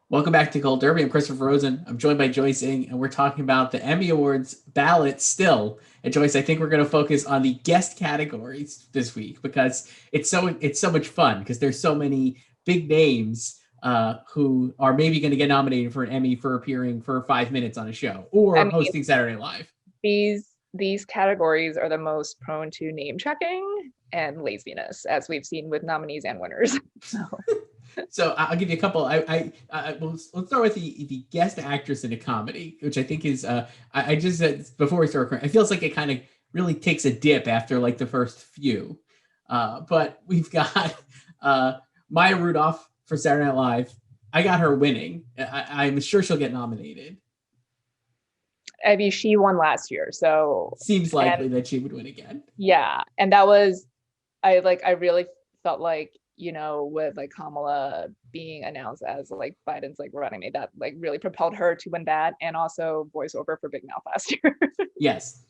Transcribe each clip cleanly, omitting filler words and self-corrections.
Welcome back to Gold Derby. I'm Christopher Rosen. I'm joined by Joyce Ng, and we're talking about the Emmy Awards ballot still. And Joyce, I think we're going to focus on the guest categories this week because it's so much fun because there's so many big names who are maybe going to get nominated for an Emmy for appearing for 5 minutes on a show I or mean, hosting Saturday Night Live. these categories are the most prone to name checking and laziness, as we've seen with nominees and winners. So So I'll give you a couple. Let's start with the guest actress in a comedy, which I think is I just said before we start. It feels like it kind of really takes a dip after like the first few, but we've got Maya Rudolph for Saturday Night Live. I got her winning. I'm sure she'll get nominated. I mean, she won last year, so Seems and likely that she would win again. yeah, and that was I really felt like, with like Kamala being announced as like Biden's like running mate, that like really propelled her to win that, and also voiceover for Big Mouth last year. Yes.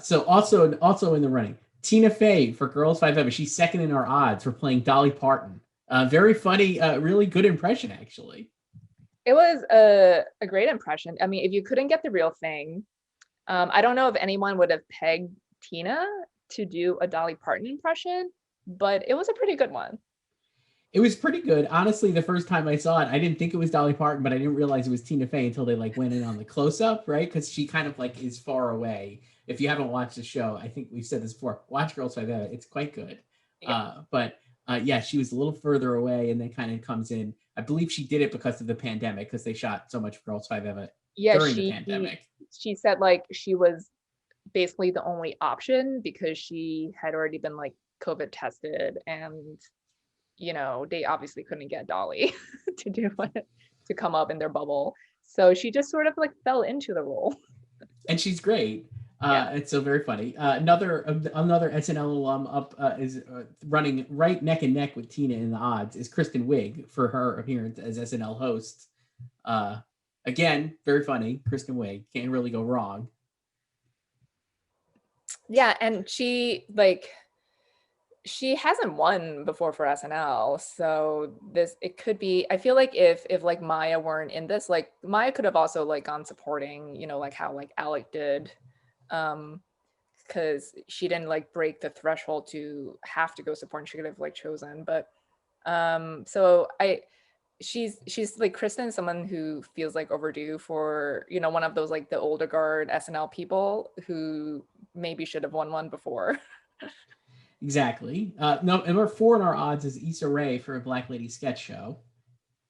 So also in the running, Tina Fey for Girls Five Ever. She's second in our odds for playing Dolly Parton. Very funny, really good impression actually. It was a great impression. I mean, if you couldn't get the real thing, I don't know if anyone would have pegged Tina to do a Dolly Parton impression, but it was a pretty good one. It was pretty good. Honestly, the first time I saw it, I didn't think it was Dolly Parton, but I didn't realize it was Tina Fey until they like went in on the close up, right? Because she kind of like is far away. If you haven't watched the show, I think we've said this before. Watch Girls Five Ever. It's quite good. Yeah. But yeah, she was a little further away and then kind of comes in. I believe she did it because of the pandemic because they shot so much Girls Five Ever Yeah, during the she pandemic. she said like she was basically the only option because she had already been like COVID tested, and they obviously couldn't get Dolly to do it, to come up in their bubble. So she just sort of like fell into the role. And she's great. Yeah. It's so very funny. Another SNL alum up is running right neck and neck with Tina in the odds is Kristen Wiig for her appearance as SNL host. Uh, Again, very funny. Kristen Wiig can't really go wrong. Yeah, and she hasn't won before for SNL, so this it could be. I feel like if like Maya weren't in this, like Maya could have also like gone supporting, like how like Alec did, um, because she didn't like break the threshold to have to go support, and she could have like chosen. But so she's like Kristen, someone who feels like overdue for one of those like the older guard SNL people who maybe should have won one before. Exactly. No, and number four in our odds is Issa Rae for a Black Lady sketch show,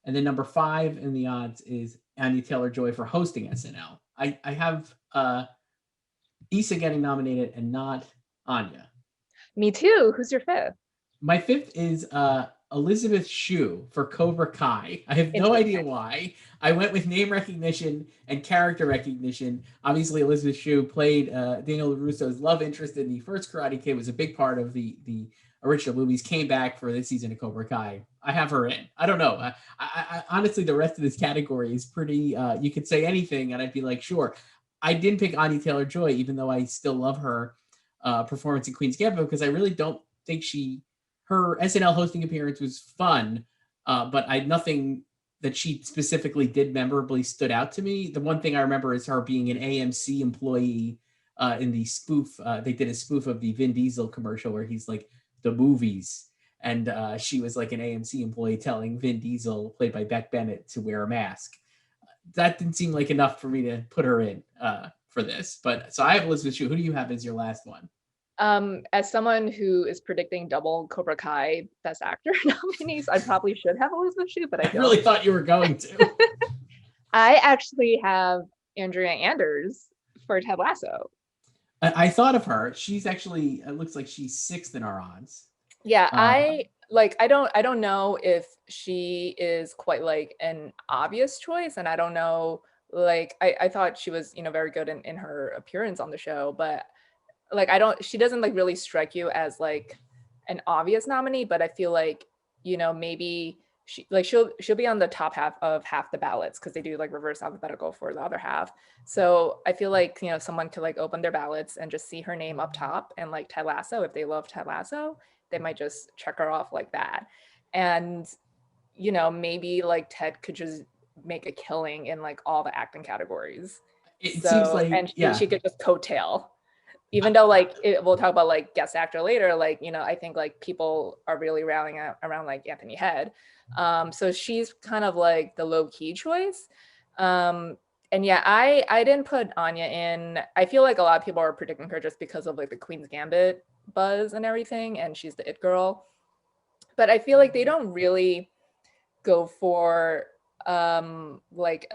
and then number five in the odds is Anya Taylor Joy for hosting SNL. I have Issa getting nominated and not Anya. Me too. Who's your fifth? My fifth is Elizabeth Shue for Cobra Kai. I have no idea Interesting. why. I went with name recognition and character recognition. Obviously, Elizabeth Shue played Daniel LaRusso's love interest in the first Karate Kid, was a big part of the original movies, came back for this season of Cobra Kai. I have her in. I don't know. Honestly, the rest of this category is pretty, you could say anything, and I'd be like, sure. I didn't pick Anya Taylor-Joy, even though I still love her performance in Queen's Gambit, because I really don't think her SNL hosting appearance was fun, but I nothing that she specifically did memorably stood out to me. The one thing I remember is her being an AMC employee in the spoof. They did a spoof of the Vin Diesel commercial where he's like the movies, and she was like an AMC employee telling Vin Diesel, played by Beck Bennett, to wear a mask. That didn't seem like enough for me to put her in for this. But so I have Elizabeth Shue. Who do you have as your last one? As someone who is predicting double Cobra Kai Best Actor nominees, I probably should have Elizabeth Shue, but I I really don't. thought you were going to. I actually have Andrea Anders for Ted Lasso. I thought of her. She's actually, it looks like she's sixth in our odds. Yeah, Um, I don't know if she is quite like an obvious choice, and I don't know, like I thought she was, very good in her appearance on the show, but like she doesn't like really strike you as like an obvious nominee, but I feel like, maybe she'll be on the top half of half the ballots because they do like reverse alphabetical for the other half. So I feel like, someone could like open their ballots and just see her name up top, and like Ted Lasso, if they love Ted Lasso, they might just check her off like that. And maybe like Ted could just make a killing in like all the acting categories. It seems like, and yeah. she could just coattail, even though like we'll talk about like guest actor later, like, you know, I think like people are really rallying around like Anthony Head. So she's kind of like the low-key choice. And yeah, I didn't put Anya in. I feel like a lot of people are predicting her just because of like the Queen's Gambit buzz and everything, and she's the it girl. But I feel like they don't really go for like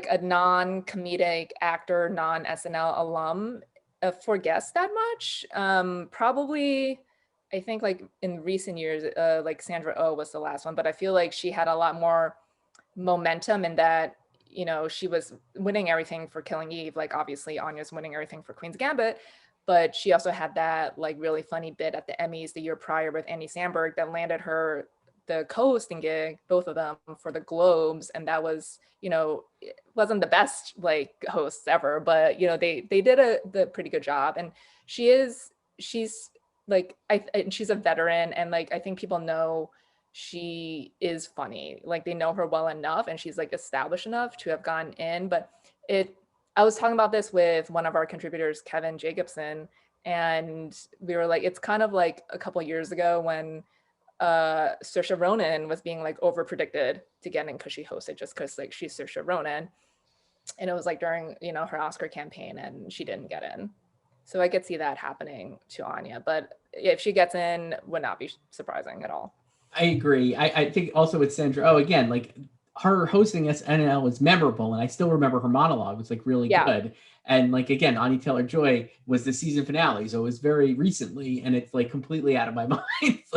a non-comedic actor, non-SNL alum for guests that much. Probably, I think like in recent years, like Sandra Oh was the last one, but I feel like she had a lot more momentum in that, you know, she was winning everything for Killing Eve. Like obviously Anya's winning everything for Queen's Gambit, but she also had that like really funny bit at the Emmys the year prior with Andy Samberg that landed her the co-hosting gig, both of them, for the Globes. And that was, you know, it wasn't the best like hosts ever, but you know, they did the pretty good job. And she's like, and she's a veteran, and like I think people know she is funny. Like they know her well enough, and she's like established enough to have gotten in. But I was talking about this with one of our contributors, Kevin Jacobson, and we were like, it's kind of like a couple years ago when Saoirse Ronan was being like over predicted to get in because she hosted, just because like she's Saoirse Ronan, and it was like during, you know, her Oscar campaign, and she didn't get in. So I could see that happening to Anya, but if she gets in, would not be surprising at all. I agree. I think also with Sandra Oh, again, like her hosting SNL was memorable, and I still remember her monologue was like really good. And like again, Anya Taylor-Joy was the season finale, so it was very recently, and it's like completely out of my mind. It's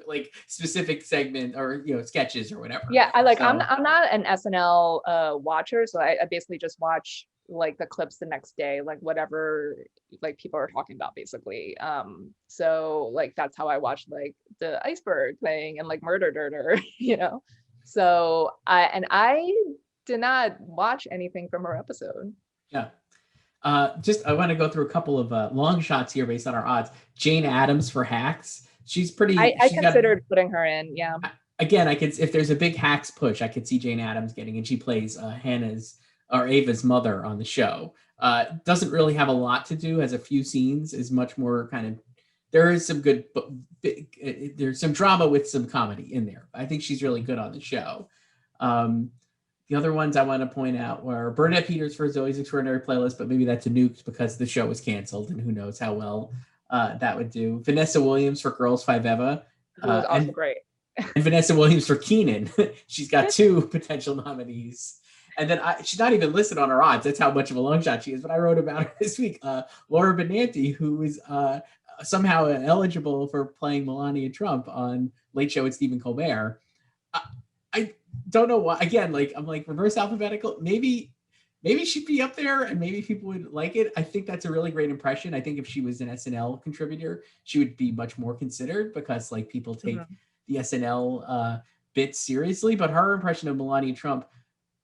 like specific segment or, you know, sketches or whatever. Yeah, I'm not an SNL watcher, so I basically just watch like the clips the next day, like whatever like people are talking about basically. So like that's how I watched like the Iceberg thing and like Murder Dirter, you know. So I did not watch anything from her episode. Yeah. Just I want to go through a couple of long shots here based on our odds. Jane Addams for Hacks. She's pretty. I considered putting her in. Yeah. Again, I could, if there's a big Hacks push, I could see Jane Addams getting, and she plays Hannah's or Ava's mother on the show. Doesn't really have a lot to do, has a few scenes, is much more kind of, there is some good, there's some drama with some comedy in there. I think she's really good on the show. The other ones I want to point out were Burnett Peters for Zoe's Extraordinary Playlist, but maybe that's a nuke because the show was canceled, and who knows how well that would do. Vanessa Williams for Girls Five Eva. Who was also great. And Vanessa Williams for Keenan. She's got 2 potential nominees. And then she's not even listed on her odds. That's how much of a long shot she is. But I wrote about her this week. Laura Benanti, who is somehow eligible for playing Melania Trump on Late Show with Stephen Colbert. I don't know why. Again, like I'm like reverse alphabetical. Maybe she'd be up there, and maybe people would like it. I think that's a really great impression. I think if she was an SNL contributor, she would be much more considered because like people take the SNL bits seriously. But her impression of Melania Trump,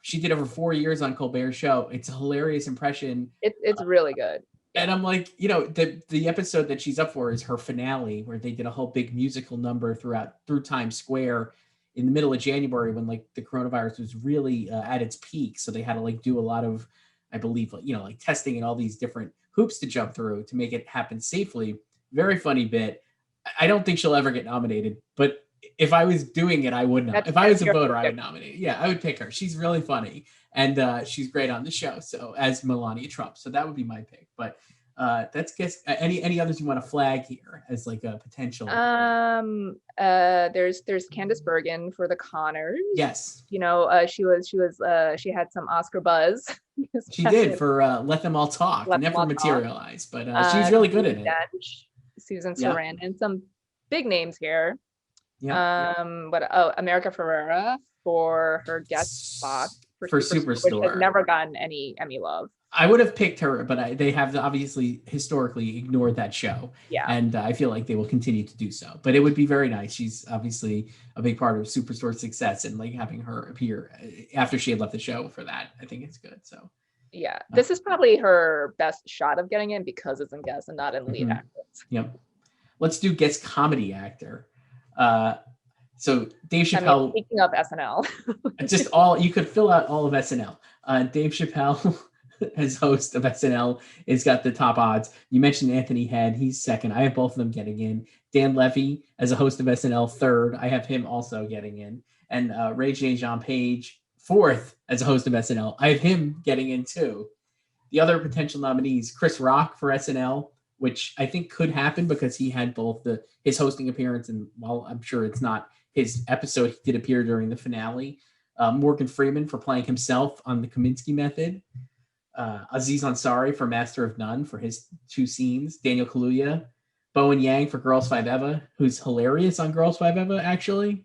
she did over 4 years on Colbert's show. It's a hilarious impression. It's really good. And I'm like, you know, the episode that she's up for is her finale, where they did a whole big musical number through Times Square in the middle of January when like the coronavirus was really at its peak. So they had to like do a lot of, I believe, you know, like testing and all these different hoops to jump through to make it happen safely. Very funny bit. I don't think she'll ever get nominated, but if I was doing it, I would not. If I was a voter, I would nominate. Yeah, I would pick her. She's really funny, and she's great on the show. So as Melania Trump, so that would be my pick. But that's guess any others you want to flag here as like a potential. There's Candace Bergen for the Conners. Yes. You know, she had some Oscar buzz. She did for Let Them All Talk. Never materialized, but she was really good at it. Susan Sarandon, and some big names here. Yeah. America Ferrera for her guest spot for Superstore, which has never gotten any Emmy love. I would have picked her, but they have obviously historically ignored that show. Yeah. And I feel like they will continue to do so. But it would be very nice. She's obviously a big part of Superstore's success, and like having her appear after she had left the show for that, I think it's good. So yeah, this is probably her best shot of getting in because it's in guest and not in lead actress. Yep. Let's do guest comedy actor. So Dave I mean, Chappelle, speaking of SNL, just you could fill out all of SNL. Dave Chappelle as host of SNL has got the top odds. You mentioned Anthony Head, he's second. I have both of them getting in. Dan Levy as a host of SNL, third. I have him also getting in. And Ray J. Jean Page, fourth as a host of SNL. I have him getting in too. The other potential nominees, Chris Rock for SNL, which I think could happen because he had both his hosting appearance and while I'm sure it's not his episode, he did appear during the finale. Morgan Freeman for playing himself on the Kaminsky Method. Aziz Ansari for Master of None for his 2 scenes. Daniel Kaluuya. Bowen Yang for Girls 5 Eva, who's hilarious on Girls 5 Eva, actually.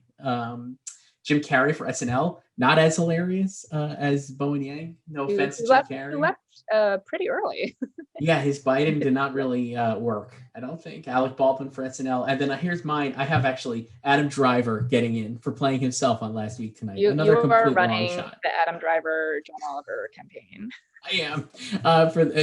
Jim Carrey for SNL, not as hilarious as Bowen Yang. No offense to Jim Carrey. He left pretty early. Yeah, his Biden did not really work, I don't think. Alec Baldwin for SNL. And then here's mine. I have actually Adam Driver getting in for playing himself on Last Week Tonight. Another complete long shot. The Adam Driver, John Oliver campaign. I am.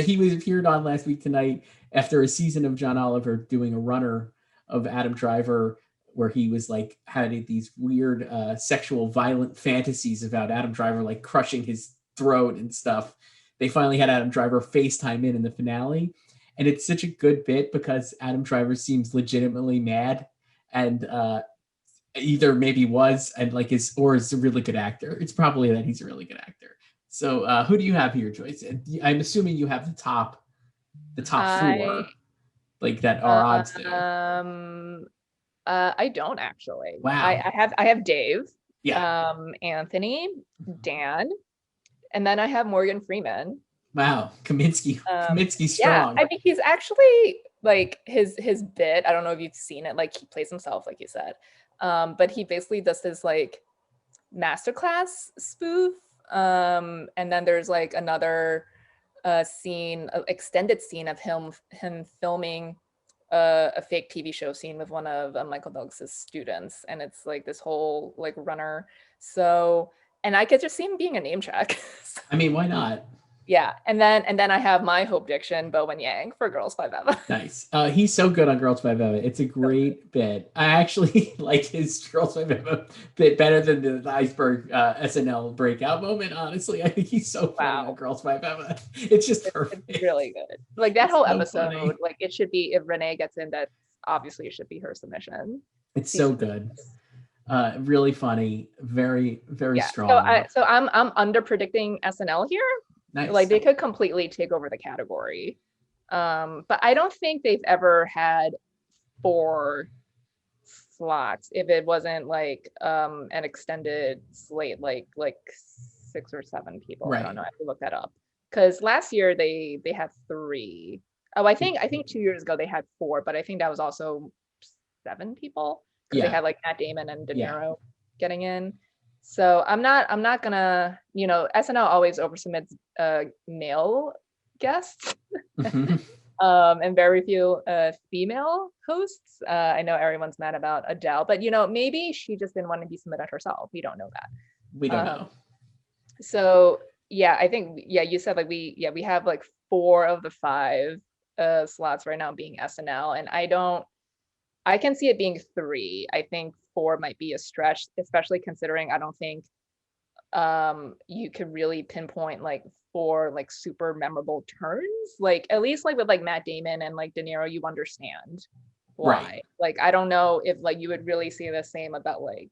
He appeared on Last Week Tonight after a season of John Oliver doing a runner of Adam Driver where he was like had these weird sexual violent fantasies about Adam Driver like crushing his throat and stuff. They finally had Adam Driver FaceTime in the finale, and it's such a good bit because Adam Driver seems legitimately mad and either maybe was and like is a really good actor. It's probably that he's a really good actor. So who do you have here, Joyce? I'm assuming you have the top 4 like that are odds do. I don't actually. Wow. I have Dave. Yeah. Anthony, Dan, and then I have Morgan Freeman. Wow, Kaminsky strong. Yeah, I mean he's actually like his bit. I don't know if you've seen it. Like he plays himself, like you said, but he basically does this like masterclass spoof. And then there's like another extended scene of him filming a fake TV show scene with one of Michael Douglas's students, and it's like this whole like runner. So, and I could just see him being a name check. So, I mean, why not? Yeah, and then I have my hope diction, Bowen Yang for Girls 5 Eva. Nice. He's so good on Girls 5 Eva. It's a great bit. I actually like his Girls 5 Eva bit better than the iceberg SNL breakout moment. Honestly, I think he's so funny on Girls 5 Eva. It's just perfect. It's really good. Like that whole episode, funny. Like it should be if Renee gets in, that obviously it should be her submission. It's so good. Really funny. Very very strong. So I'm under predicting SNL here. Nice. Like they could completely take over the category. But I don't think they've ever had 4 slots if it wasn't like an extended slate like 6 or 7 people. Right. I don't know. I have to look that up. Because last year they had 3. Oh, I think 2 years ago they had 4, but I think that was also 7 people. Because they had like Matt Damon and De Niro getting in. So I'm not gonna, SNL always oversubmits male guests and very few female hosts. I know everyone's mad about Adele, but maybe she just didn't want to be submitted herself. We don't know that. We don't know. So yeah, I think you said like we have like 4 of the 5 slots right now being SNL, and I can see it being 3. I think 4 might be a stretch, especially considering I don't think you could really pinpoint like 4 like super memorable turns. Like at least like with like Matt Damon and like De Niro, you understand why. Right. Like I don't know if like you would really see the same about like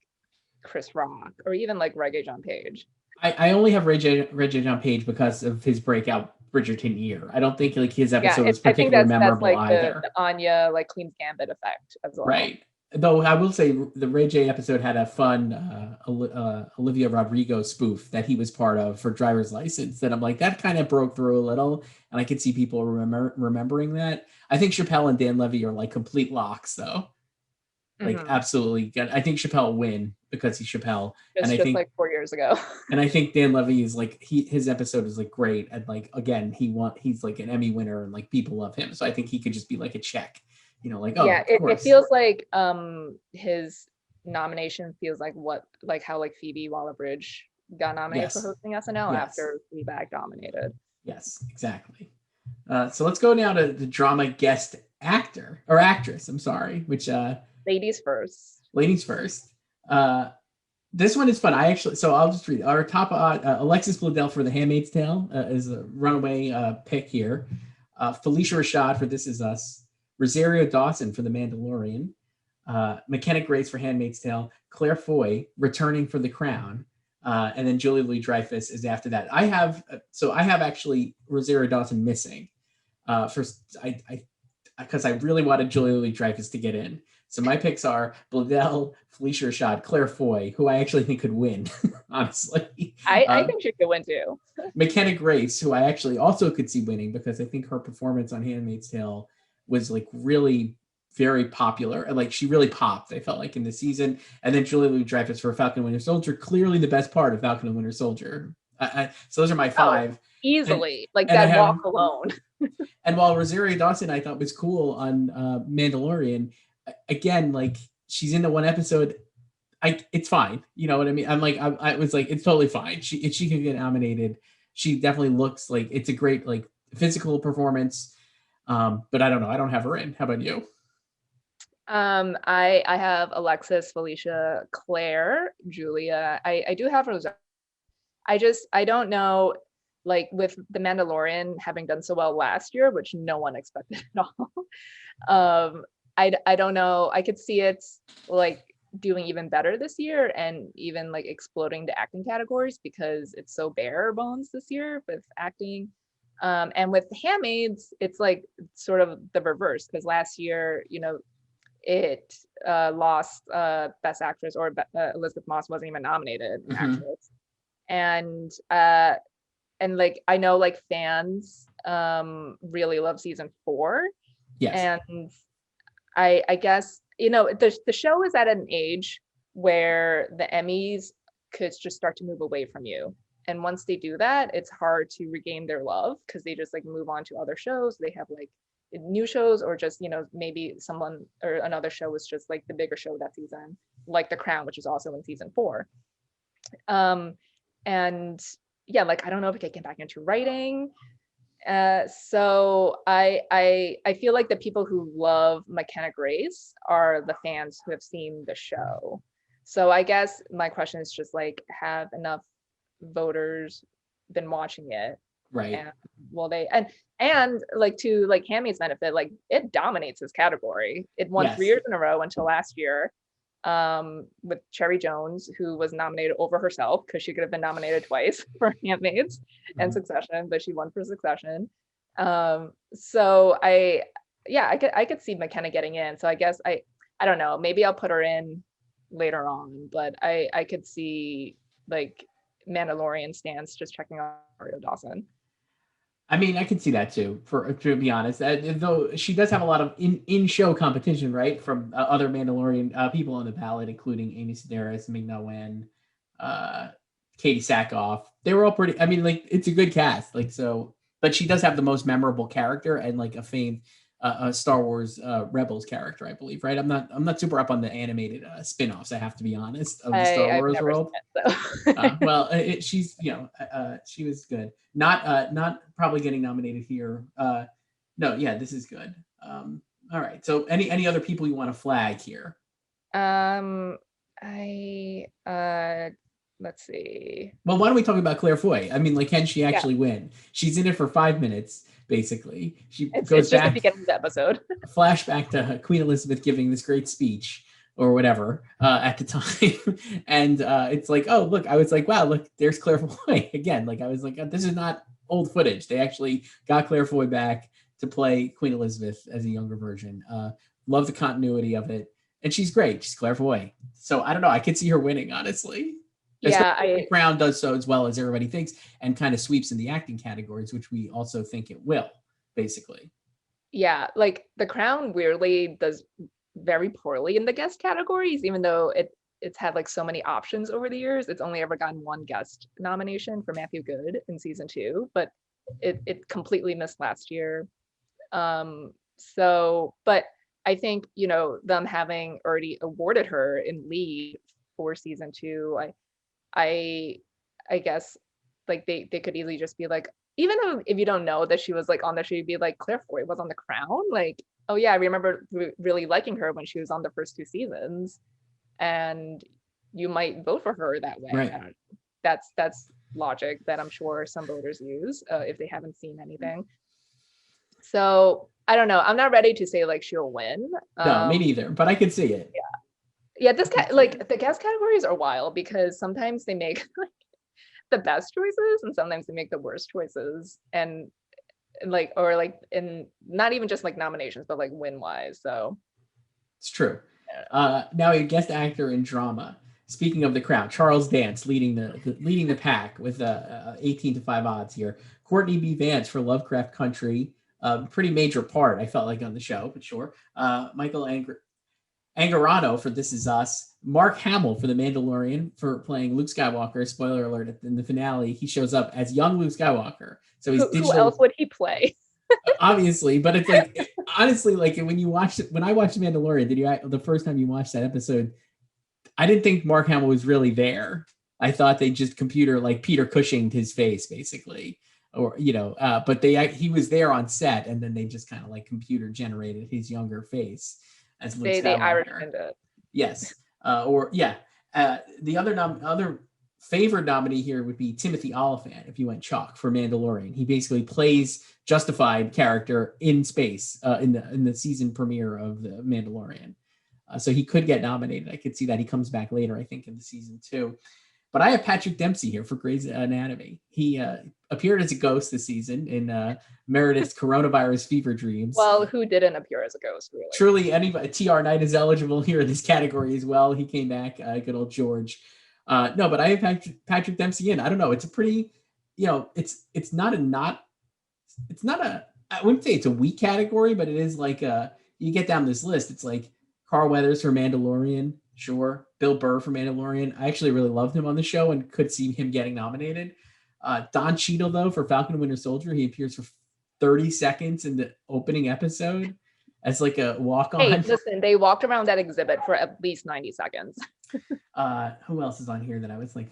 Chris Rock or even like Reggae John Page. I only have Ray J John Page because of his breakout Bridgerton year. I don't think like his episode was particularly memorable that's like either. The Anya like Queen's Gambit effect as well. Right. Though I will say the Ray J episode had a fun Olivia Rodrigo spoof that he was part of for Driver's License that I'm like, that kind of broke through a little, and I could see people remembering that. I think Chappelle and Dan Levy are like complete locks though. Like absolutely good. I think Chappelle will win because he's Chappelle. And I think like 4 years ago. And I think Dan Levy is like his episode is like great. And like again, he's like an Emmy winner and like people love him. So I think he could just be like a check. Like, oh yeah, it feels like his nomination feels like how like Phoebe Waller-Bridge got nominated for hosting SNL after Fleabag dominated. Yes, exactly. So let's go now to the drama guest actor or actress. I'm sorry, which ladies first. This one is fun. So I'll just read our top. Alexis Bledel for The Handmaid's Tale is a runaway pick here. Felicia Rashad for This Is Us. Rosario Dawson for The Mandalorian. McKenna Grace for Handmaid's Tale. Claire Foy returning for The Crown. And then Julia Louis-Dreyfus is after that. I have actually Rosario Dawson missing. Because I really wanted Julia Louis-Dreyfus to get in. So my picks are Bledel, Felicia Rashad, Claire Foy, who I actually think could win, honestly. I think she could win too. McKenna Grace, who I actually also could see winning because I think her performance on Handmaid's Tale was like really very popular. Like she really popped, I felt like, in the season. And then Julia Louis-Dreyfus for Falcon and Winter Soldier, clearly the best part of Falcon and Winter Soldier. So those are my 5. Easily, that walk alone. And while Rosario Dawson I thought was cool on Mandalorian, again, like she's in the one episode, it's fine. You know what I mean? I'm like, I was like, it's totally fine. If she can get nominated, she definitely looks like it's a great like physical performance. But I don't know. I don't have her in. How about you? I have Alexis, Felicia, Claire, Julia. I do have Rosario. I don't know, like with The Mandalorian having done so well last year, which no one expected at all. I don't know. I could see it like doing even better this year and even like exploding the acting categories because it's so bare bones this year with acting. And with Handmaids, it's like sort of the reverse because last year, it lost Best Actress, or Elizabeth Moss wasn't even nominated actress. And like I know like fans really love season 4. Yes. And I guess the show is at an age where the Emmys could just start to move away from you, and once they do that, it's hard to regain their love because they just like move on to other shows. They have like new shows, or just maybe someone or another show was just like the bigger show that season, like The Crown, which is also in season 4. And yeah, like I don't know if I can get back into writing. So I feel like the people who love McKenna Grace are the fans who have seen the show. So I guess my question is just like, have enough voters been watching it? Right. And will they and like to like Hammy's benefit, like it dominates this category. It won 3 years in a row until last year. With Cherry Jones, who was nominated over herself because she could have been nominated twice for Handmaids and Succession, but she won for Succession. So I could see McKenna getting in. So I guess I don't know, maybe I'll put her in later on, but I could see like Mandalorian stance just checking out Rosario Dawson. I mean, I can see that too, to be honest. Though she does have a lot of in-show competition, right, from other Mandalorian people on the ballot, including Amy Sedaris, Ming-Na Wen, Katie Sackhoff. They were all pretty. I mean, like it's a good cast, like so. But she does have the most memorable character and like a famed Star Wars Rebels character, I believe, right? I'm not super up on the animated spin-offs. I have to be honest, of the Star Wars world. Well, she's she was good. Not probably getting nominated here. No, yeah, this is good. All right. So any other people you want to flag here? Let's see. Well, why don't we talk about Claire Foy? I mean, like, can she actually win? She's in it for 5 minutes, basically. It's just at the beginning of the episode. Flashback to Queen Elizabeth giving this great speech or whatever at the time. And it's like, oh, look, I was like, wow, look, there's Claire Foy again. Like, I was like, this is not old footage. They actually got Claire Foy back to play Queen Elizabeth as a younger version. Love the continuity of it. And she's great. She's Claire Foy. So I don't know. I could see her winning, honestly. Yeah, The Crown does so as well as everybody thinks and kind of sweeps in the acting categories, which we also think it will, basically. Yeah, like The Crown weirdly does very poorly in the guest categories, even though it's had like so many options over the years. It's only ever gotten one guest nomination for Matthew Good in season 2, but it completely missed last year. So, but I think, them having already awarded her in lead for season 2, I guess like they could easily just be like, even though if you don't know that she was like on the show, you'd be like, Claire Foy was on The Crown. Like, oh yeah, I remember really liking her when she was on the first 2 seasons. And you might vote for her that way. Right. I don't know. That's logic that I'm sure some voters use if they haven't seen anything. So I don't know. I'm not ready to say like she'll win. No, me neither, but I could see it. Yeah, like the guest categories are wild because sometimes they make like the best choices and sometimes they make the worst choices, and like, or like, in not even just like nominations but like win wise. So It's true. Now a guest actor in drama. Speaking of the crowd, Charles Dance leading the pack with 18-5 odds here. Courtney B. Vance for Lovecraft Country, pretty major part I felt like on the show, but sure. Michael Angarano for This Is Us. Mark Hamill for The Mandalorian for playing Luke Skywalker. Spoiler alert, in the finale, he shows up as young Luke Skywalker. So he's who else would he play? Obviously, but it's like, honestly, like when I watched The Mandalorian, the first time you watched that episode, I didn't think Mark Hamill was really there. I thought they just computer like Peter Cushinged his face basically, or but he was there on set, and then they just kind of like computer generated his younger face as Luke Skywalker. They Irishmaned it. Yes, the other favored nominee here would be Timothy Olyphant if you went chalk for Mandalorian. He basically plays Justified character in space in the season premiere of the Mandalorian. So he could get nominated. I could see that. He comes back later, I think, in the season 2. But I have Patrick Dempsey here for Grey's Anatomy. He appeared as a ghost this season in Meredith's Coronavirus Fever Dreams. Well, who didn't appear as a ghost, really? Truly, anybody. TR Knight is eligible here in this category as well. He came back, good old George. No, but I have Patrick Dempsey in. I don't know. It's a pretty, it's not a, I wouldn't say it's a weak category, but it is like you get down this list. It's like Carl Weathers for Mandalorian, sure. Bill Burr for Mandalorian. I actually really loved him on the show and could see him getting nominated. Don Cheadle, though, for Falcon and Winter Soldier. He appears for 30 seconds in the opening episode as like a walk-on. Hey, listen, they walked around that exhibit for at least 90 seconds. Who else is on here that I was like,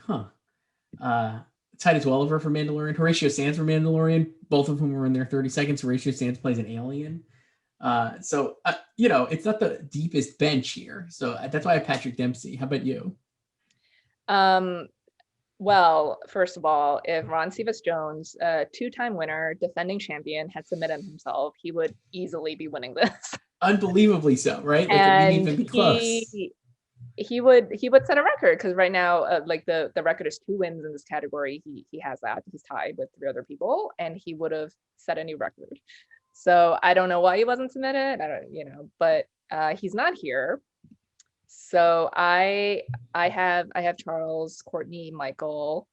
Titus Welliver for Mandalorian, Horatio Sands for Mandalorian, both of whom were in their 30 seconds. Horatio Sands plays an alien. So it's not the deepest bench here. So that's why I have Patrick Dempsey. How about you? Well, first of all, if Ron Cephas-Jones, a 2-time winner, defending champion, had submitted himself, he would easily be winning this. Unbelievably so, right? Like, and it wouldn't even be close. He would set a record because right now, like the record is 2 wins in this category. He has that. He's tied with 3 other people, and he would have set a new record. So I don't know why he wasn't submitted. But he's not here. So I have Charles, Courtney, Michael.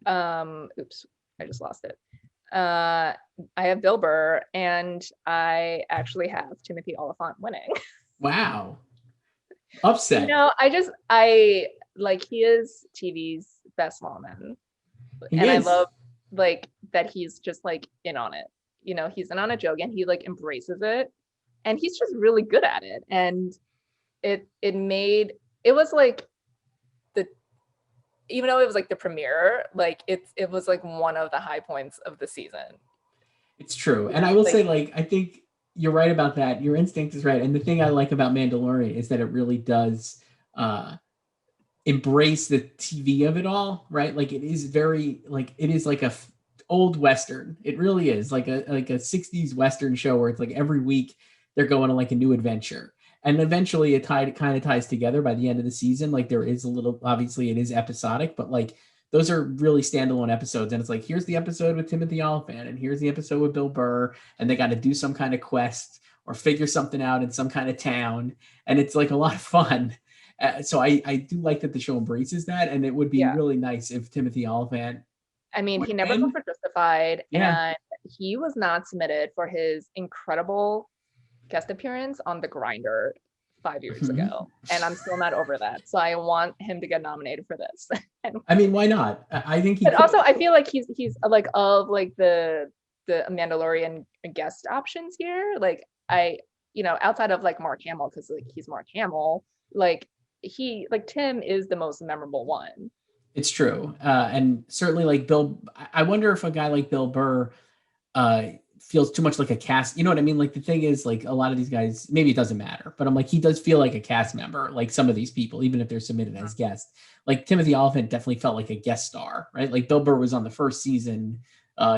Oops, I just lost it. I have Bill Burr, and I actually have Timothy Olyphant winning. Wow. Upset. I like, he is TV's best lawman. I love like that he's just like in on it. He's in on a joke and he like embraces it, and he's just really good at it. And it was like even though it was like the premiere, like it was like one of the high points of the season. It's true. And I will say, like, I think you're right about that. Your instinct is right. And the thing I like about Mandalorian is that it really does embrace the TV of it all, right? Like, it is very, like, it is like a old Western. It really is like a 60s Western show where it's like every week they're going on like a new adventure. And eventually it kind of ties together by the end of the season. Like, there is a little, obviously it is episodic, but like those are really standalone episodes. And it's like, here's the episode with Timothy Olyphant, and here's the episode with Bill Burr, and they got to do some kind of quest or figure something out in some kind of town. And it's like a lot of fun. So I do like that the show embraces that. And it would be really nice if Timothy Olyphant, he never went for Justified, and he was not submitted for his incredible guest appearance on The Grinder 5 years ago, and I'm still not over that. So I want him to get nominated for this. I mean, why not? I think he. But also, I feel like he's like of like the Mandalorian guest options here. Like outside of like Mark Hamill, because like he's Mark Hamill. Like Tim is the most memorable one. It's true, and certainly like Bill. I wonder if a guy like Bill Burr feels too much like a cast. You know what I mean? Like the thing is, like a lot of these guys, maybe it doesn't matter, but I'm like, he does feel like a cast member, like some of these people, even if they're submitted as guests. Like Timothy Olyphant definitely felt like a guest star, right? Like Bill Burr was on the first season.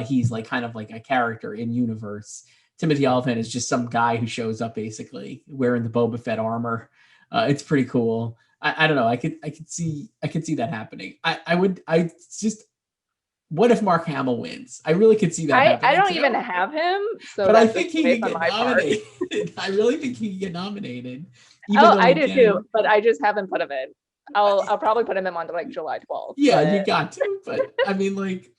He's like kind of like a character in universe. Timothy Olyphant is just some guy who shows up basically wearing the Boba Fett armor. It's pretty cool. I don't know. I could see that happening. I just, what if Mark Hamill wins? I really could see that happening. I don't even have him, so but I think he can get nominated. I really think he can get nominated. I do too, but I just haven't put him in. I'll probably put him in on like July 12th. Yeah, but... you got to. But I mean, like,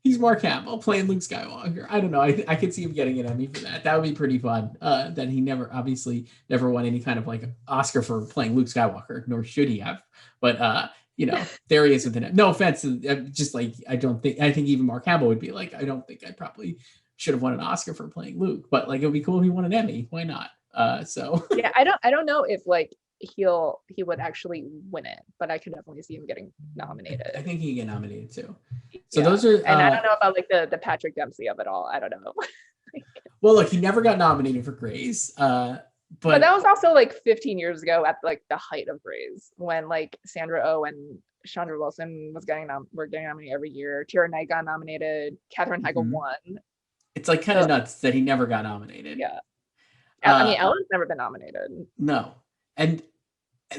he's Mark Hamill playing Luke Skywalker. I don't know. I could see him getting an Emmy for that. That would be pretty fun. That he obviously never won any kind of like Oscar for playing Luke Skywalker, nor should he have. But you know, there he is with an no offense. Just like I think even Mark Hamill would be like, I don't think I probably should have won an Oscar for playing Luke, but like it would be cool if he won an Emmy. Why not? So yeah, I don't know if like he would actually win it, but I could definitely see him getting nominated. I think he can get nominated too. So those are, and I don't know about like the Patrick Dempsey of it all. I don't know. Well, look, he never got nominated for Grays. But that was also like 15 years ago at like the height of Grays, when like Sandra Oh and Chandra Wilson were getting nominated every year. Tyra Knight got nominated. Katherine Heigl won. It's like kind of nuts that he never got nominated. Yeah. I mean, Ellen's never been nominated. No. And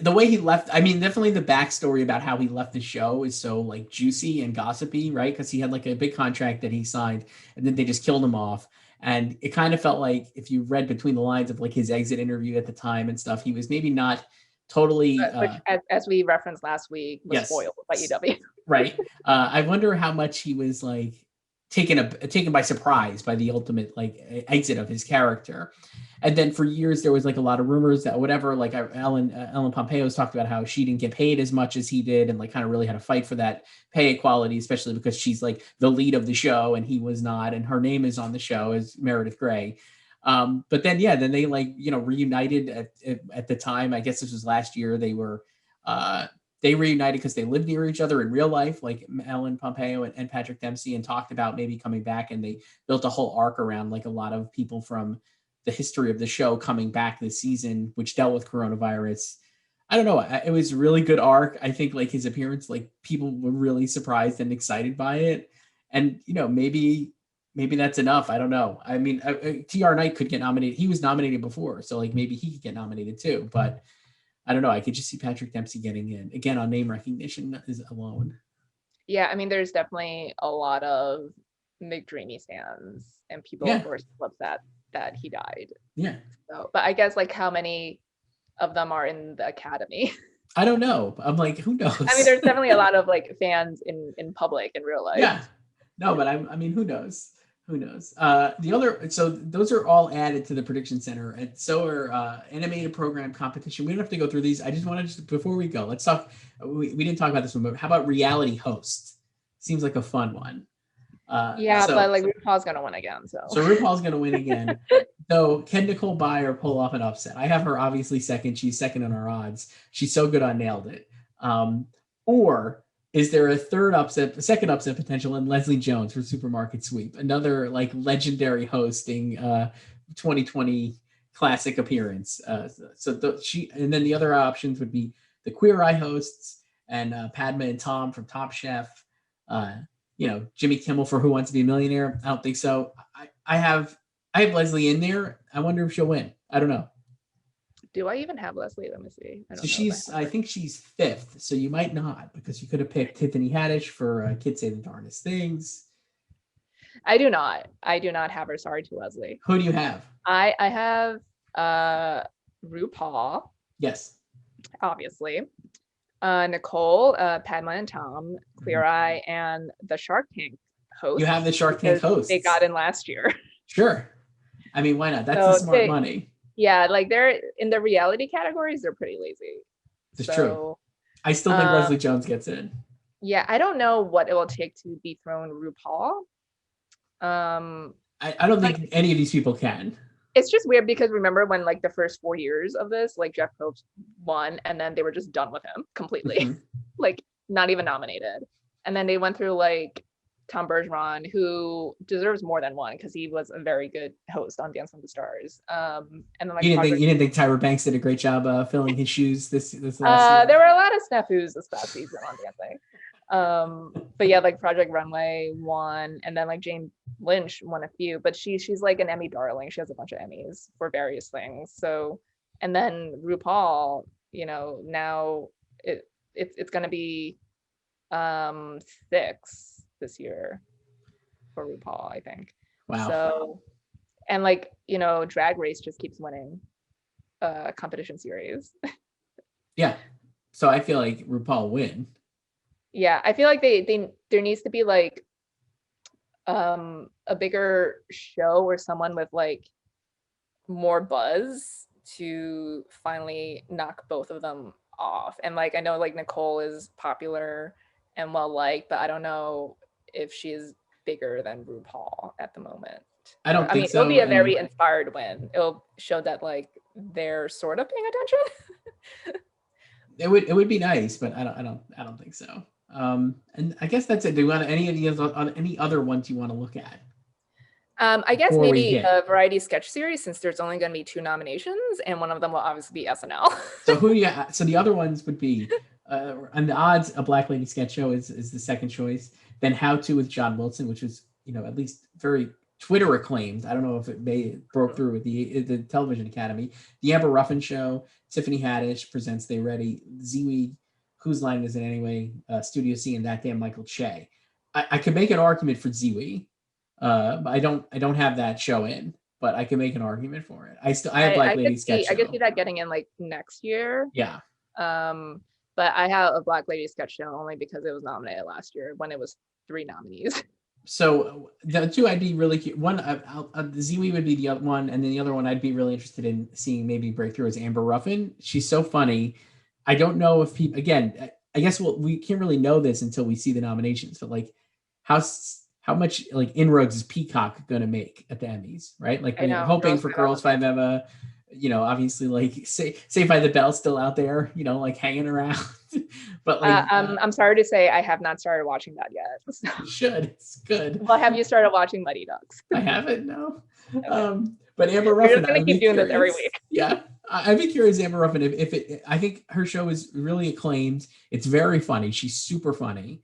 the way he left, I mean, definitely the backstory about how he left the show is so like juicy and gossipy, right? Because he had like a big contract that he signed and then they just killed him off. And it kind of felt like, if you read between the lines of like his exit interview at the time and stuff, he was maybe not totally which, as we referenced last week, was spoiled by EW. Right. I wonder how much he was like taken by surprise by the ultimate like exit of his character. And then for years there was like a lot of rumors that whatever, like Ellen Pompeo's talked about how she didn't get paid as much as he did, and like kind of really had to fight for that pay equality, especially because she's like the lead of the show and he was not, and her name is on the show as Meredith Grey. But then then they like, you know, reunited at the time. I guess this was last year. They reunited because they lived near each other in real life, like Ellen Pompeo and Patrick Dempsey, and talked about maybe coming back, and they built a whole arc around like a lot of people from the history of the show coming back this season, which dealt with coronavirus. I don't know. It was a really good arc. I think like his appearance, like people were really surprised and excited by it. And, you know, maybe that's enough. I don't know. I mean, T.R. Knight could get nominated. He was nominated before, so like maybe he could get nominated too. But I don't know. I could just see Patrick Dempsey getting in again on name recognition alone. Yeah, I mean, there's definitely a lot of McDreamy stands and people who are still upset that he died. Yeah. So, but I guess like how many of them are in the Academy? I don't know. I'm like, who knows? I mean, there's definitely a lot of like fans in public in real life. Yeah. No, but I mean, who knows? Who knows? So those are all added to the prediction center, and so are animated program competition. We don't have to go through these. I just wanted to, before we go, let's talk. We didn't talk about this one, but how about reality host? Seems like a fun one. But like RuPaul's gonna win again. So RuPaul's gonna win again. So can Nicole buy or pull off an upset? I have her obviously second. She's second in our odds. She's so good on Nailed It. Or is there a second upset potential in Leslie Jones for Supermarket Sweep? Another like legendary hosting 2020 classic appearance. And then the other options would be the Queer Eye hosts and Padma and Tom from Top Chef. Jimmy Kimmel for Who Wants to Be a Millionaire. I don't think so. I have Leslie in there. I wonder if she'll win. I don't know. Do I even have Leslie? Let me see. I think she's fifth, so you might not, because you could have picked Tiffany Haddish for Kids Say the Darndest Things. I do not have her. Sorry to Leslie. Who do you have? I have RuPaul. Yes. Obviously. Nicole, Padma and Tom, Queer Eye, and the Shark Tank host. You have the Shark Tank host. They got in last year. Sure. I mean, why not? That's smart money. Yeah, like they're in the reality categories, they're pretty lazy. It's true. I still think Leslie Jones gets in. Yeah, I don't know what it will take to dethrone RuPaul. I don't think any of these people can. It's just weird because remember when like the first 4 years of this, like Jeff Probst won and then they were just done with him completely. Like not even nominated. And then they went through like Tom Bergeron, who deserves more than one because he was a very good host on Dance with the Stars. And then like You didn't think Tyra Banks did a great job filling his shoes this last year? There were a lot of snafus this past season on Dancing. But yeah, like Project Runway won, and then like Jane Lynch won a few, but she's like an Emmy darling. She has a bunch of Emmys for various things. So, and then RuPaul, now it's gonna be 6 this year for RuPaul, I think. Wow. So, and like, Drag Race just keeps winning competition series. Yeah. So I feel like RuPaul win. Yeah, I feel like there needs to be like a bigger show or someone with like more buzz to finally knock both of them off. And like I know like Nicole is popular and well liked, but I don't know if she is bigger than RuPaul at the moment. I don't think so. It'll be a very inspired win. It'll show that like they're sort of paying attention. It would be nice, but I don't think so. And I guess that's it. Do you want any other ones you want to look at? I guess maybe a variety sketch series, since there's only going to be 2 nominations, and one of them will obviously be SNL. So the other ones would be, on the odds, a Black Lady sketch show is the second choice. Then How To with John Wilson, which was at least very Twitter acclaimed. I don't know if it broke through with the Television Academy. The Amber Ruffin Show, Tiffany Haddish presents They Ready, Ziwi, Whose Line Is It Anyway, Studio C, and That Damn Michael Che. I could make an argument for Ziwi. I don't have that show in, but I can make an argument for it. I have Black Lady sketch show. I could see that getting in like next year. Yeah. But I have a Black Lady sketch show only because it was nominated last year when it was 3 nominees. So the 2 I'd be really cute. One, the Ziwi would be the other one, and then the other one I'd be really interested in seeing maybe breakthrough is Amber Ruffin. She's so funny. I don't know if people, again, I guess we can't really know this until we see the nominations, but like how much like inroads is Peacock going to make at the Emmys, right? Like we're hoping for Girls Five Eva, obviously like Saved by the Bell still out there, like hanging around. But like, I'm sorry to say I have not started watching that yet. So. You should. It's good. Well, have you started watching Mighty Ducks? I haven't, no. Okay. But Amber Ruffin, you're going to keep doing this every week. Yeah. I'd be curious, Amber Ruffin, if I think her show is really acclaimed. It's very funny. She's super funny.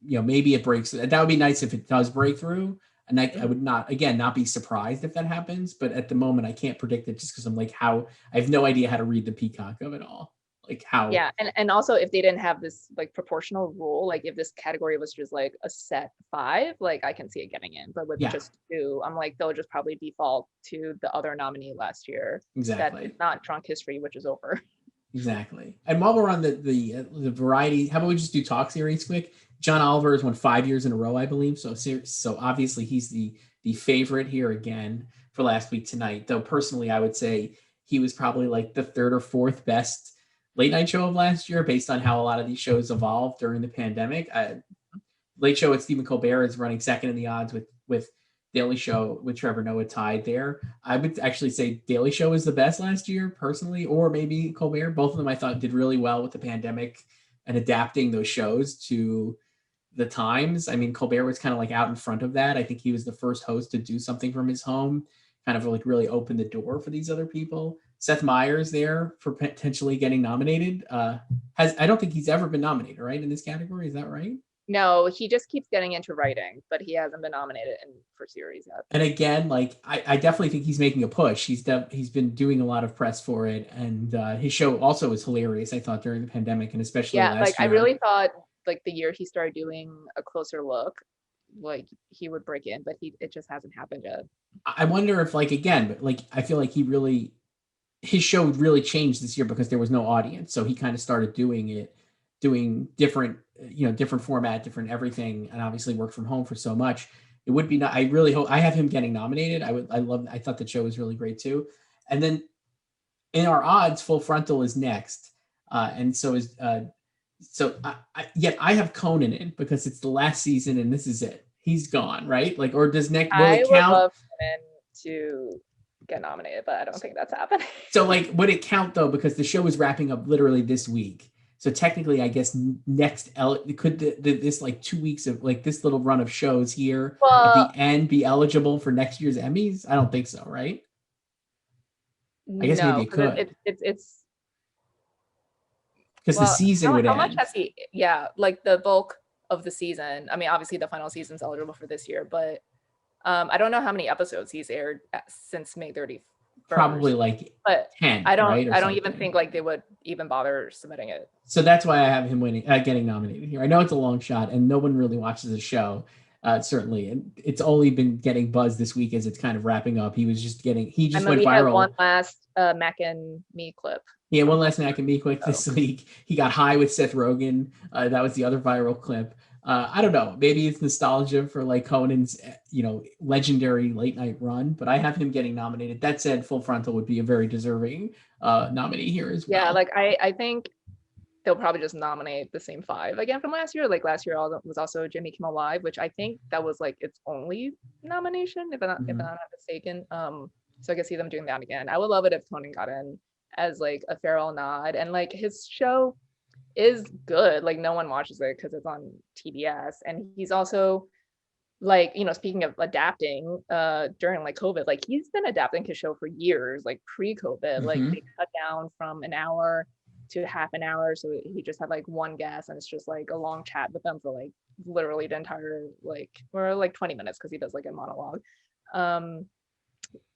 Maybe it breaks. That would be nice if it does break through. And I would not be surprised if that happens. But at the moment, I can't predict it just because I'm like, I have no idea how to read the Peacock of it all. Like how. Yeah. And also if they didn't have this like proportional rule, like if this category was just like a set 5, like I can see it getting in. But with just 2, I'm like, they'll just probably default to the other nominee last year. Exactly. That is not Drunk History, which is over. Exactly. And while we're on the variety, how about we just do talk series quick? John Oliver has won 5 years in a row, I believe. So obviously he's the favorite here again for Last Week Tonight. Though personally, I would say he was probably like the 3rd or 4th best late night show of last year, based on how a lot of these shows evolved during the pandemic. Late Show with Stephen Colbert is running second in the odds with Daily Show with Trevor Noah tied there. I would actually say Daily Show is the best last year personally, or maybe Colbert. Both of them I thought did really well with the pandemic and adapting those shows to the times. I mean, Colbert was kind of like out in front of that. I think he was the first host to do something from his home, kind of like really open the door for these other people. Seth Meyers there for potentially getting nominated. I don't think he's ever been nominated, right, in this category. Is that right? No, he just keeps getting into writing, but he hasn't been nominated for series yet. And again, like I definitely think he's making a push. He's been doing a lot of press for it, and his show also was hilarious, I thought, during the pandemic, and especially last year. I really thought like the year he started doing A Closer Look, like he would break in, but it just hasn't happened yet. I wonder if I feel like his show really changed this year because there was no audience, so he kind of started doing different format, different everything, and obviously worked from home for so much. It would be, I really hope, I have him getting nominated. I thought the show was really great too. And then in our odds, Full Frontal is next. And so is, yet I have Conan in because it's the last season and this is it. He's gone, right? Like, or does next, will it count? I would love Conan to get nominated, but I don't think that's happening. So like, would it count though? Because the show is wrapping up literally this week. So technically, I guess next could this like 2 weeks of like this little run of shows here at the Well, end be eligible for next year's Emmys? I don't think so, right? I guess maybe no, it because could it's because the well, season would how much end. has he? Yeah, like the bulk of the season. I mean, obviously the final season's eligible for this year, but I don't know how many episodes he's aired since May 31st. Probably like But 10, right, or I don't even something. think like they would even bother submitting it. So that's why I have him winning, getting nominated here. I know it's a long shot, and no one really watches the show, certainly, and it's only been getting buzz this week as it's kind of wrapping up. He just I mean, went we had one viral. last Mac and Me clip. Yeah, one last Mac and Me quick this week. He got high with Seth Rogen. That was the other viral clip. I don't know. Maybe it's nostalgia for like Conan's, legendary late night run, but I have him getting nominated. That said, Full Frontal would be a very deserving nominee here as well. Yeah, like I think they'll probably just nominate the same 5 again from last year. Like last year was also Jimmy Kimmel Live, which I think that was like its only nomination, if I'm not mistaken. So I could see them doing that again. I would love it if Conan got in as like a farewell nod, and like his show is good. Like no one watches it because it's on TBS, and he's also like, speaking of adapting during like COVID, like he's been adapting his show for years, like pre-COVID. Like they cut down from an hour to half an hour, so he just had like one guest, and it's just like a long chat with them for like literally the entire or like 20 minutes because he does like a monologue.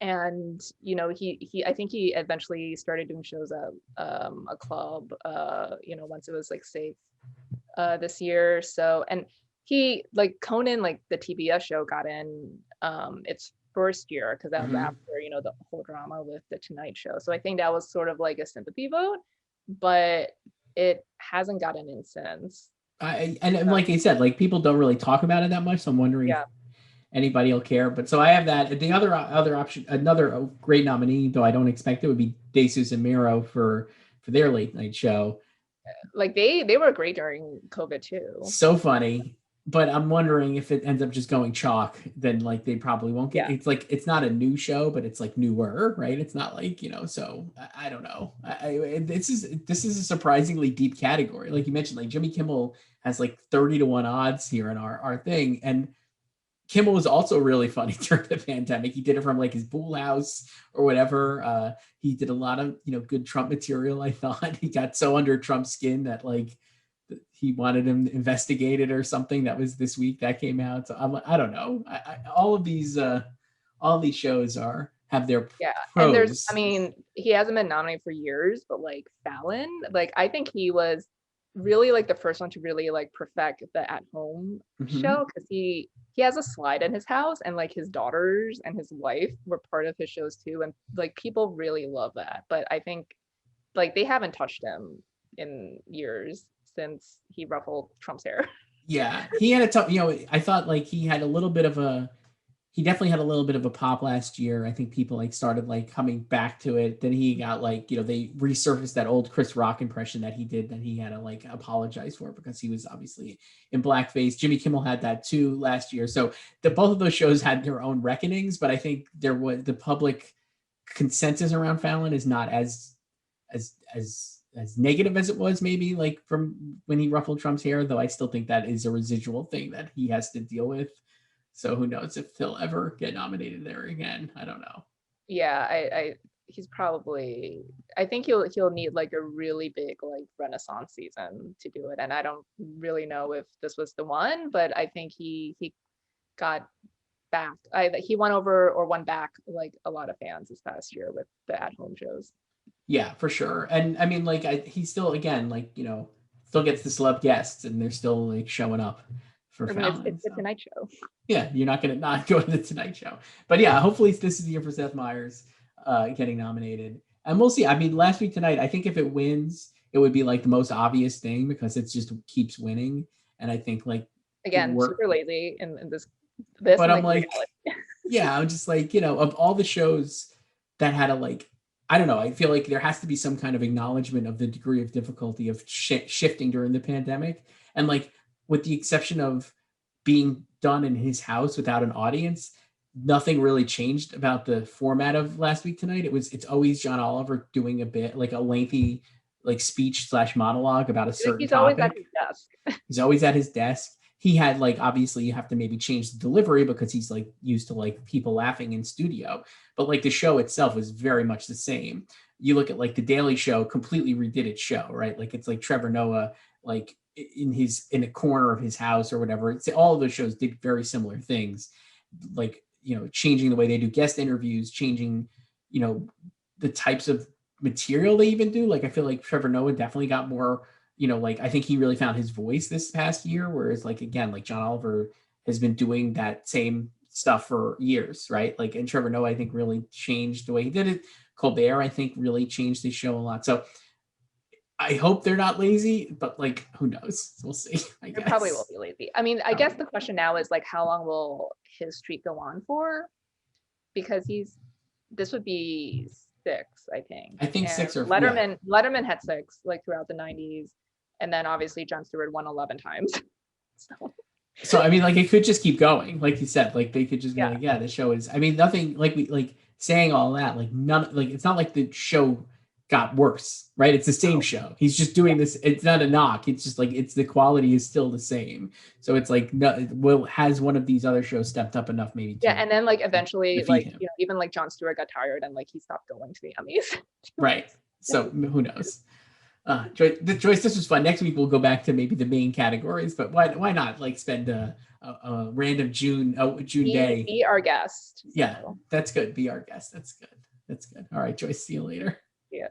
And he I think he eventually started doing shows at a club once it was like safe this year. So, and he like Conan, like the TBS show got in its first year because that was after the whole drama with the Tonight Show. So I think that was sort of like a sympathy vote, but it hasn't gotten in since. And like I said, like people don't really talk about it that much, so I'm wondering if anybody will care. But so I have that. The other option, another great nominee, though I don't expect it, would be Jesus and Miro for their late night show. Like they were great during COVID too. So funny. But I'm wondering if it ends up just going chalk, then like they probably won't get. It's like it's not a new show, but it's like newer, right? It's not like So I don't know. This is a surprisingly deep category. Like you mentioned, like Jimmy Kimmel has like 30-1 odds here in our thing, and Kimmel was also really funny during the pandemic. He did it from like his pool house or whatever. He did a lot of good Trump material. I thought he got so under Trump's skin that like he wanted him investigated or something. That was this week that came out. So I don't know. All of these shows have their pros. And he hasn't been nominated for years, but like Fallon, like I think he was really like the first one to really like perfect the at home show, because he has a slide in his house, and like his daughters and his wife were part of his shows too, and like people really love that. But I think like they haven't touched him in years since he ruffled Trump's hair. Yeah, he had a tough, I thought like he definitely had a little bit of a pop last year. I think people like started like coming back to it. Then he got like, they resurfaced that old Chris Rock impression that he did, that he had to like apologize for because he was obviously in blackface. Jimmy Kimmel had that too last year. So both of those shows had their own reckonings, but I think there was the public consensus around Fallon is not as negative as it was maybe like from when he ruffled Trump's hair, though I still think that is a residual thing that he has to deal with. So who knows if he'll ever get nominated there again? I don't know. Yeah, he's probably. I think he'll need like a really big like Renaissance season to do it, and I don't really know if this was the one, but I think he got back. He won over or won back like a lot of fans this past year with the at home shows. Yeah, for sure. And I mean, like he still again like still gets the celeb guests, and they're still like showing up. It's the Tonight Show. Yeah, you're not going to not go to the Tonight Show. But yeah, hopefully this is the year for Seth Meyers getting nominated. And we'll see. I mean, Last Week Tonight, I think if it wins, it would be like the most obvious thing because it just keeps winning. And I think like... Again, super lazy in this. But I'm like, yeah, I'm just like, of all the shows that had a like... I don't know. I feel like there has to be some kind of acknowledgement of the degree of difficulty of shifting during the pandemic. And like, with the exception of being done in his house without an audience, nothing really changed about the format of Last Week Tonight. It's always John Oliver doing a bit, like a lengthy like speech / monologue about a certain He's always topic. at his desk. He's always at his desk. He had like, obviously you have to maybe change the delivery because he's like used to like people laughing in studio, but like the show itself was very much the same. You look at like the Daily Show completely redid its show, right? Like it's like Trevor Noah, like in a corner of his house or whatever. It's all of those shows did very similar things, like, you know, changing the way they do guest interviews, changing, you know, the types of material they even do. Like I feel like Trevor Noah definitely got more, you know, like I think he really found his voice this past year, whereas like again, like John Oliver has been doing that same stuff for years, right? Like, and Trevor Noah I think really changed the way he did it. Colbert I think really changed his show a lot. So I hope they're not lazy, but like who knows? We'll see. I guess. They probably will be lazy. I mean, I guess the question now is like, how long will his streak go on for? Because this would be 6, I think. I think 6 or Letterman had 6 like throughout the 90s, and then obviously Jon Stewart won 11 times. So I mean, like it could just keep going, like you said, like they could just be like, yeah, the show is. I mean, nothing like we like saying all that, like none, like it's not like the show got worse, right? It's the same show. He's just doing this. It's not a knock. It's just like it's the quality is still the same. So it's like, no, has one of these other shows stepped up enough maybe? And then like eventually, like him. You know, even like Jon Stewart got tired and like he stopped going to the Emmys. Right. So who knows? Joyce, this was fun. Next week we'll go back to maybe the main categories, but why not like spend a random June day? Be our guest. Yeah, that's good. Be our guest. That's good. All right, Joyce. See you later. Yeah.